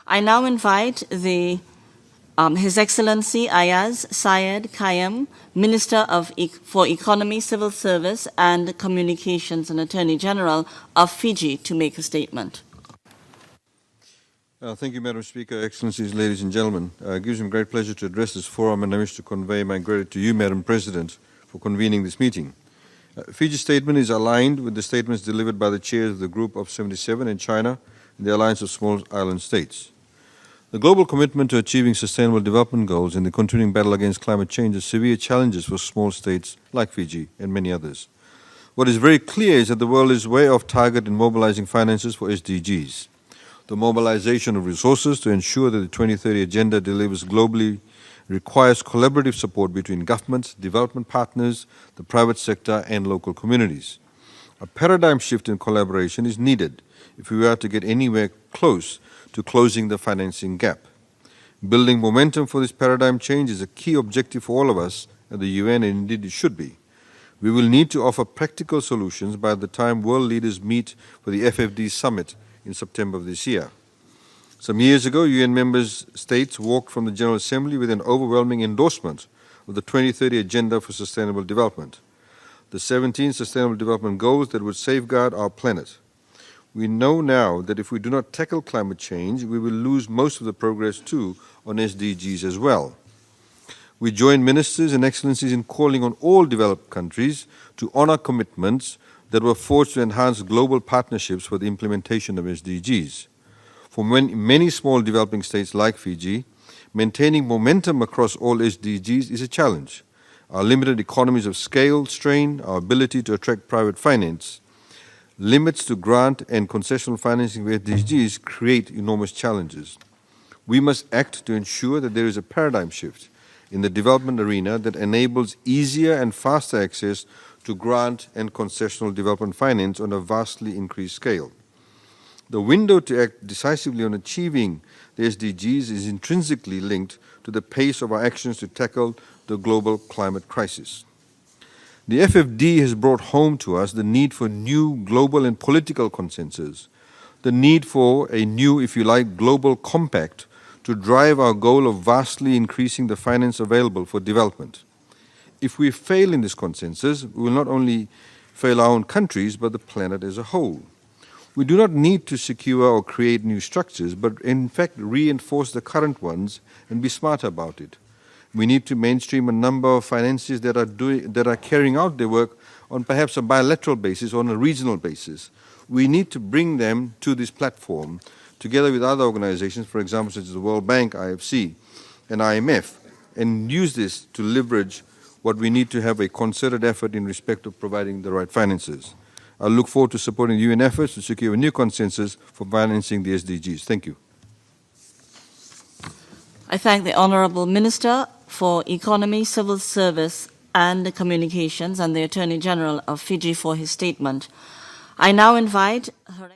I now invite His Excellency Aiyaz Sayed-Khaiyum, Minister for Economy, Civil Service and Communications and Attorney-General of Fiji to make a statement. Thank you, Madam Speaker, Excellencies, ladies and gentlemen. It gives me great pleasure to address this forum, and I wish to convey my gratitude to you, Madam President, for convening this meeting. Fiji's statement is aligned with the statements delivered by the chairs of the Group of 77 in China and the Alliance of Small Island States. The global commitment to achieving sustainable development goals and the continuing battle against climate change are severe challenges for small states like Fiji and many others. What is very clear is that the world is way off target in mobilizing finances for SDGs. The mobilization of resources to ensure that the 2030 Agenda delivers globally requires collaborative support between governments, development partners, the private sector, and local communities. A paradigm shift in collaboration is needed if we are to get anywhere close to closing the financing gap. Building momentum for this paradigm change is a key objective for all of us at the UN, and indeed it should be. We will need to offer practical solutions by the time world leaders meet for the FFD summit in September of this year. Some years ago, UN member states walked from the General Assembly with an overwhelming endorsement of the 2030 Agenda for Sustainable Development, the 17 Sustainable Development Goals that would safeguard our planet. We know now that if we do not tackle climate change, we will lose most of the progress too on SDGs as well. We join ministers and excellencies in calling on all developed countries to honor commitments that were forged to enhance global partnerships for the implementation of SDGs. For many small developing states like Fiji, maintaining momentum across all SDGs is a challenge. Our limited economies of scale strain our ability to attract private finance. Limits to grant and concessional financing of SDGs create enormous challenges. We must act to ensure that there is a paradigm shift in the development arena that enables easier and faster access to grant and concessional development finance on a vastly increased scale. The window to act decisively on achieving the SDGs is intrinsically linked to the pace of our actions to tackle the global climate crisis. The FFD has brought home to us the need for new global and political consensus, the need for a new, if you like, global compact to drive our goal of vastly increasing the finance available for development. If we fail in this consensus, we will not only fail our own countries, but the planet as a whole. We do not need to secure or create new structures, but in fact reinforce the current ones and be smarter about it. We need to mainstream a number of financiers that are carrying out their work on perhaps a bilateral basis or on a regional basis. We need to bring them to this platform together with other organizations, for example, such as the World Bank, IFC, and IMF, and use this to leverage what we need to have a concerted effort in respect of providing the right finances. I look forward to supporting UN efforts to secure a new consensus for financing the SDGs. Thank you. I thank the Honourable Minister for Economy, Civil Service and Communications and the Attorney-General of Fiji for his statement. I now invite Her